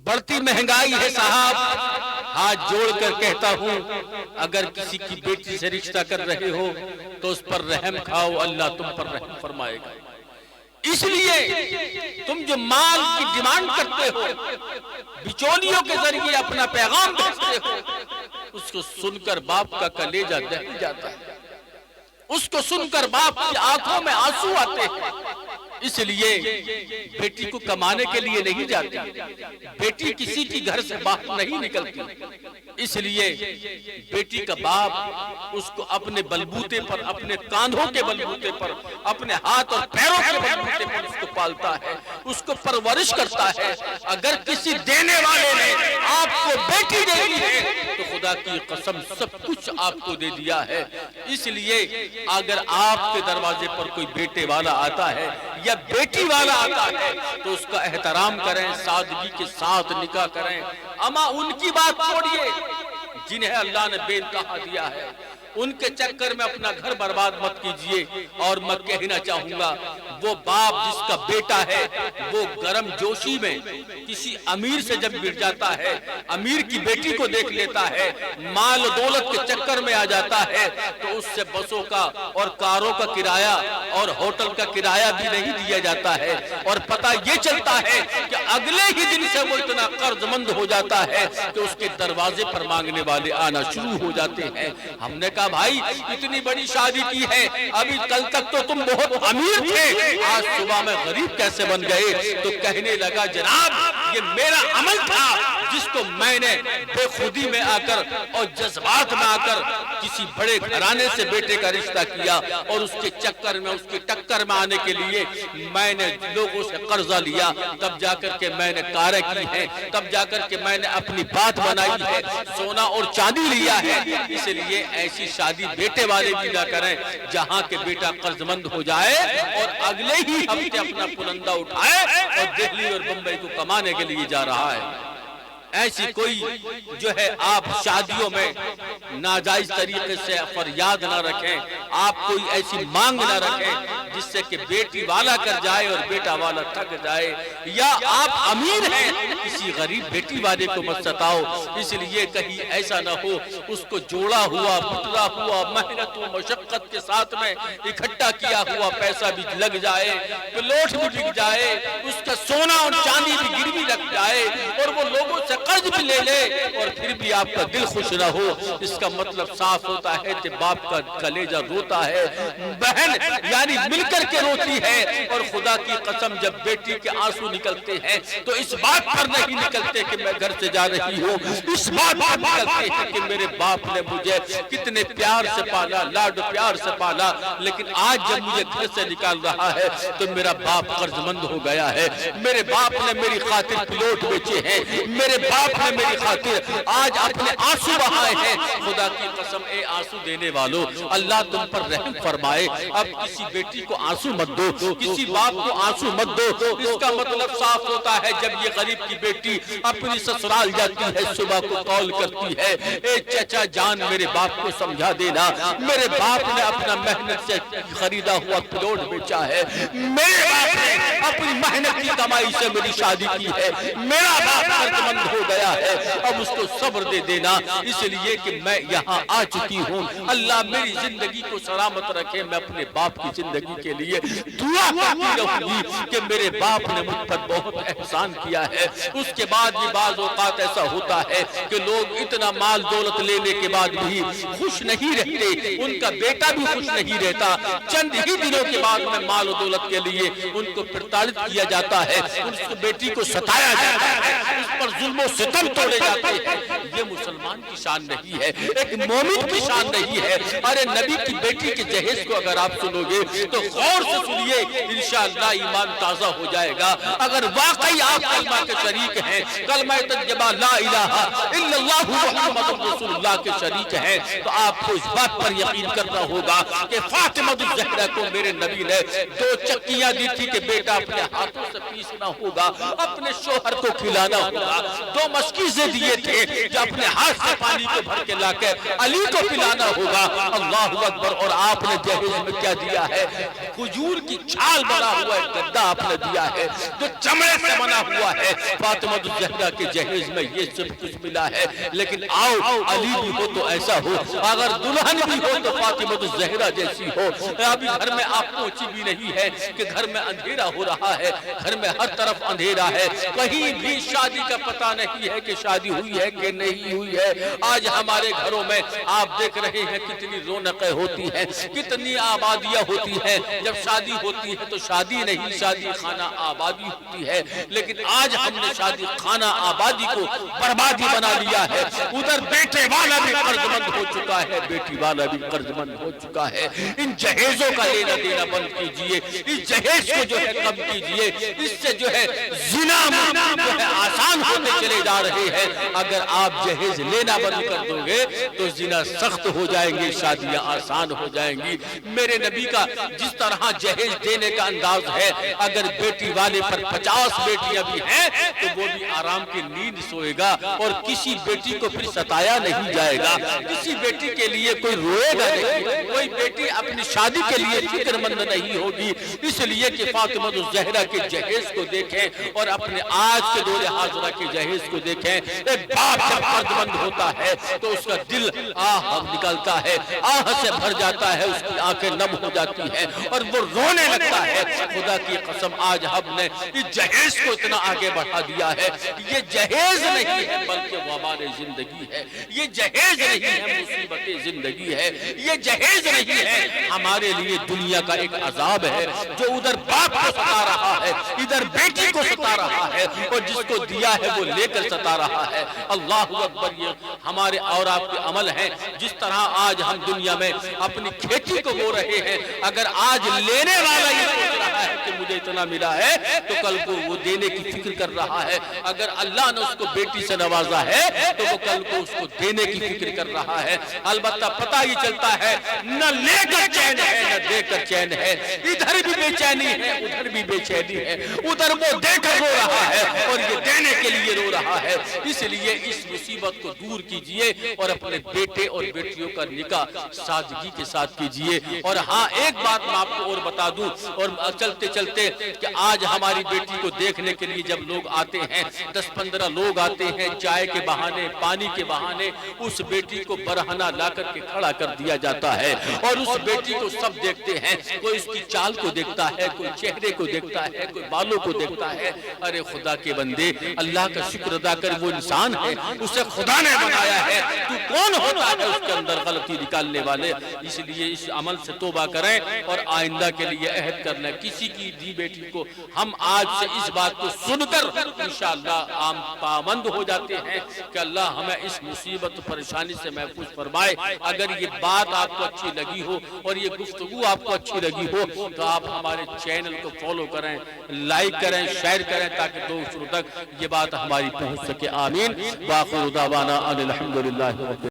بڑھتی مہنگائی ہے صاحب، ہاتھ جوڑ کر کہتا ہوں اگر کسی کی بیٹی سے رشتہ کر رہے ہو تو اس پر رحم کھاؤ، اللہ تم پر رحم فرمائے گا۔ اس لیے تم جو مال کی ڈیمانڈ کرتے ہو، بچولیوں کے ذریعے اپنا پیغام بھیجتے ہو، اس کو سن کر باپ کا کلیجہ دہل جاتا ہے، اس کو سن کر باپ کی آنکھوں میں آنسو آتے ہیں۔ اس لیے بیٹی کو کمانے کے لیے نہیں جاتی، بیٹی کسی کی گھر سے باہر نہیں نکلتی، اس لیے بیٹی کا باپ اس کو اپنے بلبوتے پر، اپنے کاندھوں کے بلبوتے پر، اپنے ہاتھ اور پیروں کے بلبوتے پر اس کو پالتا ہے، اس کو پرورش کرتا ہے۔ اگر کسی دینے والے نے آپ کو بیٹی دے دی ہے تو خدا کی قسم سب کچھ آپ کو دے دیا ہے۔ اس لیے اگر آپ کے دروازے پر کوئی بیٹے والا آتا ہے یا بیٹی والا آتا ہے تو اس کا احترام کریں، سادگی کے ساتھ نکاح کریں۔ اما ان کی بات چھوڑیے جنہیں اللہ نے بے انتہا دیا ہے، ان کے چکر میں اپنا گھر برباد مت کیجئے۔ اور میں کہنا چاہوں گا وہ باپ جس کا بیٹا ہے وہ گرم جوشی میں کسی امیر سے جب گر جاتا ہے، امیر کی بیٹی کو دیکھ لیتا ہے، مال و دولت کے چکر میں آ جاتا ہے تو اس سے بسوں کا اور کاروں کا کرایہ اور ہوٹل کا کرایہ بھی نہیں دیا جاتا ہے، اور پتہ یہ چلتا ہے کہ اگلے ہی دن سے وہ اتنا قرض مند ہو جاتا ہے کہ اس کے دروازے پر مانگنے والے آنا شروع ہو جاتے ہیں۔ ہم نے کہا بھائی اتنی بڑی شادی کی ہے، ابھی کل تک تو تم بہت امیر تھے، آج صبح میں غریب کیسے بن گئے؟ تو کہنے لگا جناب یہ میرا عمل تھا جس کو میں نے بے خودی میں آ کر اور جذبات میں آ کر کسی بڑے گھرانے سے بیٹے کا رشتہ کیا، اور اس کے چکر میں، اس کی ٹکر میں آنے کے لیے میں نے لوگوں سے قرضہ لیا، تب جا کر کے میں نے کاریں کی ہیں، تب جا کر کے میں نے اپنی بات بنائی ہے، سونا اور چاندی لیا ہے۔ اس لیے ایسی شادی بیٹے والے بھی نہ کریں جہاں کے بیٹا قرض مند ہو جائے اور اگلے ہی ہفتے اپنا پلندہ اٹھائے اور دہلی اور بمبئی کو کمانے کے لیے جا رہا ہے۔ ایسی کوئی جو ہے آپ شادیوں میں ناجائز طریقے سے فریاد نہ رکھیں، آپ کوئی ایسی مانگ نہ رکھیں جس سے کہ بیٹی والا کر جائے اور بیٹا والا تھک جائے، یا آپ امیر ہیں کسی غریب بیٹی والے کو مت ستاؤ۔ اس لیے کہیں ایسا نہ ہو اس کو جوڑا ہوا، بٹرا ہوا، محنت و مشقت کے ساتھ میں اکٹھا کیا ہوا پیسہ بھی لگ جائے، پلاٹ بھی بک جائے، اس کا سونا اور چاندی بھی گروی رکھ جائے، اور وہ لوگوں سے قرض بھی لے لے اور پھر بھی آپ کا دل خوش نہ ہو۔ اس کا مطلب صاف ہوتا ہے کہ باپ کا کلیجہ روتا ہے، بہن یعنی مل کر کے روتی ہے، اور خدا کی قسم جب بیٹی کے آنسو نکلتے ہیں تو اس بات پر نہیں نکلتے کہ میں گھر سے جا رہی ہوں، اس بات پر نکلتے ہیں کہ میرے باپ نے مجھے کتنے پیار سے پالا، لاڈ پیار سے پالا، لیکن آج جب مجھے گھر سے نکال رہا ہے تو میرا باپ قرض مند ہو گیا ہے، میرے باپ نے میری خاطر پلاٹ بیچے ہیں، میرے باپ نے میری خاطر آج اپنے آنسو بہائے ہیں۔ خدا کی قسم اے آنسو دینے والوں، اللہ تم پر رحم فرمائے۔ اب کسی بیٹی کو آنسو مت دو، کسی باپ کو آنسو مت دو۔ اس کا مطلب صاف ہوتا ہے جب یہ غریب کی بیٹی اپنی سسرال جاتی ہے، صبح کو کال کرتی ہے، اے چچا جان میرے باپ کو سمجھا دینا، میرے باپ نے اپنا محنت سے خریدا ہوا پلاٹ بیچا ہے، میرے باپ نے اپنی محنت کی کمائی سے میری شادی کی ہے، میرا باپ قرض مند ہو گیا ہے، اب اس کو صبر دے دینا، اس لیے کہ میں یہاں آ چکی ہوں۔ اللہ میری زندگی کو سلامت رکھے، میں اپنے باپ کی زندگی کے لیے دعا کرتی رہوں گی کہ میرے باپ نے مجھ پر بہت احسان کیا ہے۔ اس کے بعد بھی بعض اوقات ایسا ہوتا ہے کہ لوگ اتنا مال دولت لینے کے بعد بھی خوش نہیں رہتے، ان کا بیٹا بھی خوش نہیں رہتا، چند ہی دنوں کے بعد میں مال و دولت کے لیے ان کو پرتاڑت کیا جاتا ہے، اس بیٹی کو ستایا جاتا ہے، اس پر ظلم و ستم توڑے جاتے ہیں۔ یہ مسلمان کی شان نہیں ہے، ایک مومن کی شان نہیں ہے۔ ارے نبی کی بیٹی کے جہیز کو اگر آپ سنو گے تو غور سے سنیے، انشاءاللہ ایمان تازہ ہو جائے گا۔ اگر واقعی آپ کلمہ کے شریک ہیں، کلمہ طیبہ لا الہ الا اللہ محمد رسول اللہ کے شریک ہیں، تو آپ کو اس بات پر یقین کرنا ہوگا کہ فاطمہ الزہرا کو میرے نبی نے 2 چکیاں دی تھی کہ بیٹا اپنے ہاتھوں سے پیسنا ہوگا، اپنے شوہر کو کھلانا ہوگا، 2 مشکیزیں دیے تھے جو اپنے ہاتھ سے پانی کو بھر کے لا کے علی کو پلانا ہوگا. اللہ اکبر. اور آپ نے جہیز میں کیا دیا ہے؟ کھجور کی چھال بنا ہوا ایک گدا آپ نے دیا ہے جو چمڑے سے بنا ہوا ہے. فاطمہ الزہرا کے جہیز میں یہ سب کچھ ملا ہے. لیکن آؤ علی بھی ہو تو ایسا ہو, اگر دلہن بھی ہو تو فاطمہ الزہرا جیسی ہو. ابھی گھر میں آپ پہنچی بھی نہیں ہے کہ گھر میں اندھیرا ہو رہا ہے, گھر میں ہر طرف اندھیرا ہے, کہیں بھی شادی کا پتہ نہیں ہے کہ شادی ہوئی ہے کہ نہیں ہوئی ہے. آج ہمارے گھروں میں آپ دیکھ رہے ہیں کتنی رونقیں ہوتی ہیں, کتنی آبادیاں ہوتی ہیں. جب شادی ہوتی ہے تو شادی نہیں, شادی خانہ آبادی ہوتی ہے. لیکن آج ہم نے شادی خانہ آبادی کو بربادی بنا لیا ہے. ادھر بیٹے والا بھی قرض مند ہو چکا ہے, بیٹی والا بھی قرض مند ہو چکا ہے. ان جہیزوں کا لینا دینا بند کیجئے, اس جہیز کو جو ہے کم کیجئے. اس سے جو ہے زنا جو ہے آسان ہوتے چلے جا رہے ہیں. اگر آپ جہیز لینا بند کر دو گے تو زنا سخت ہو جائیں گے, شادیاں آسان ہو جائیں گی. میرے نبی کا جس طرح جہیز دینے کا انداز ہے, اگر بیٹی والے پر 50 بیٹیاں بھی ہیں تو وہ بھی آرام کی نیند سوئے گا, اور کسی بیٹی کو پھر ستایا نہیں جائے گا, کسی بیٹی کے لیے کوئی روئے گا نہیں, کوئی بیٹی اپنی شادی کے لیے فکر مند نہیں ہوگی. اس لیے کہ فاطمہ الزہرا کے جہیز کو دیکھیں اور اپنے آج کے دور حاضرہ کے جہیز کو دیکھیں. ایک باپ جب قرض مند ہوتا ہے تو اس کا دل آہ نکلتا ہے, آہ سے بھر جاتا ہے, اس کی آنکھیں نم ہو جاتی ہیں اور وہ رونے لگتا ہے. خدا کی قسم آج ہم نے اس جہیز کو اتنا آگے بڑھا دیا ہے. یہ جہیز نہیں ہے بلکہ وبال زندگی ہے, یہ جہیز نہیں ہے مصیبت زندگی ہے, یہ جہیز نہیں ہے ہمارے لیے دنیا کا ایک عذاب ہے جو ادھر باپ کو ستا رہا ہے, ادھر بیٹی کو ستا رہا ہے, اور جس کو دیا ہے وہ لے کر ستا رہا ہے. اللہ اکبر. یہ ہمارے اور آپ کے عمل ہیں. جس طرح آج ہم دنیا میں اپنی کھیتی کو بو رہے ہیں, اگر آج لینے والا یہ سوچ رہا ہے کہ مجھے اتنا ملا ہے تو کل کو وہ دینے کی فکر کر رہا ہے. اگر اللہ نے اس کو بیٹی سے نوازا ہے تو وہ کل کو اس کو دینے کی فکر کر رہا ہے. البتہ پتہ یہ چلتا ہے نہ لے کر چین ہے نہ دے کر چین ہے, ادھر بھی بے چینی ہے ادھر بھی بے چینی ہے. ادھر وہ دے کر رو رہا ہے اور یہ دینے کے لیے رو رہا ہے. اس لیے اس مصیبت کو دور کیجئے اور اپنے بیٹے اور بیٹیوں کا نکاح سادگی کے ساتھ کیجئے. اور ہاں ایک بات میں آپ کو اور بتا دوں, اور چلتے چلتے کہ آج ہماری بیٹی کو دیکھنے کے لیے جب لوگ آتے ہیں 10-15 لوگ آتے ہیں, چائے کے بہانے پانی کے بہانے اس بیٹی کو برہنہ لا کر کے کھڑا کر دیا جاتا ہے, اور اس بیٹی کو سب دیکھتے ہیں. کوئی اس کی چال کو دیکھتا ہے, کوئی چہرے کو دیکھتا ہے, کوئی بالوں کو دیکھتا ہے. ارے خدا کے بندے, اللہ کا شکر ادا کر, وہ انسان ہے, اسے خدا نے بنایا ہے, تو کون ہوتا ہے اس کے اندر غلطی نکالنے والے. اس لیے اس عمل سے توبہ کریں اور آئندہ کے لیے عہد کر لیں. کسی کی دی بیٹی کو ہم آج سے اس بات کو سن کر انشاءاللہ عام پابند ہو جاتے ہیں کہ اللہ ہمیں اس مصیبت پریشانی سے محفوظ فرمائے. اگر یہ بات آپ کو اچھی لگی ہو اور یہ گفتگو آپ کو اچھی لگی ہو تو آپ ہمارے چینل کو فالو کریں, لائک کریں, شیئر کریں, تاکہ دوسروں تک یہ بات ہماری پہنچ سکے. آمین. وآخر دعوانا ان الحمدللہ.